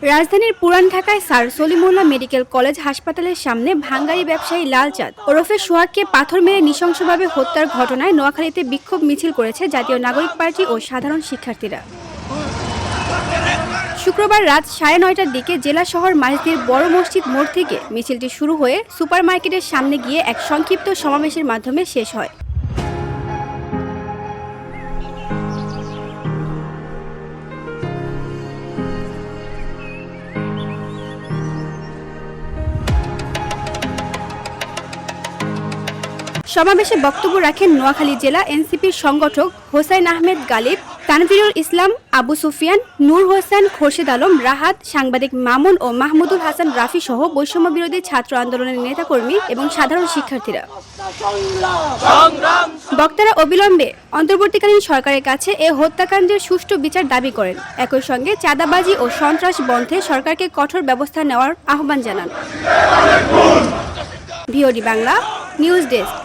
রাজধানীর পুরান ঢাকায় স্যার সলিমুল্লাহ মেডিকেল কলেজ হাসপাতালের সামনে ভাঙ্গারি ব্যবসায়ী লাল চাঁদ ওরফে সোহাগকে পাথর মেরে নৃশংসভাবে হত্যার ঘটনায় নোয়াখালীতে বিক্ষোভ মিছিল করেছে জাতীয় নাগরিক পার্টি ও সাধারণ শিক্ষার্থীরা। শুক্রবার রাত 9:30টার দিকে জেলা শহর মাঝদির বড় মসজিদ মোড় থেকে মিছিলটি শুরু হয়ে সুপারমার্কেটের সামনে গিয়ে এক সংক্ষিপ্ত সমাবেশের মাধ্যমে শেষ হয়। সমাবেশে বক্তব্য রাখেন নোয়াখালী জেলা এনসিপির সংগঠক হোসাইন আহমেদ গালিব, তানভীরুল ইসলাম, আবু সুফিয়ান, নূর হোসেন, খোরশেদ আলম, রাহাত, সাংবাদিক মামুন ও মাহমুদুল হাসান রাফি সহ বৈষম্য বিরোধী ছাত্র আন্দোলনের নেতাকর্মী এবং সাধারণ শিক্ষার্থীরা। বক্তারা অবিলম্বে অন্তর্বর্তীকালীন সরকারের কাছে এ হত্যাকাণ্ডের সুষ্ঠু বিচার দাবি করেন। একই সঙ্গে চাঁদাবাজি ও সন্ত্রাস বন্ধে সরকারকে কঠোর ব্যবস্থা নেওয়ার আহ্বান জানান। VOD Bangla news desk.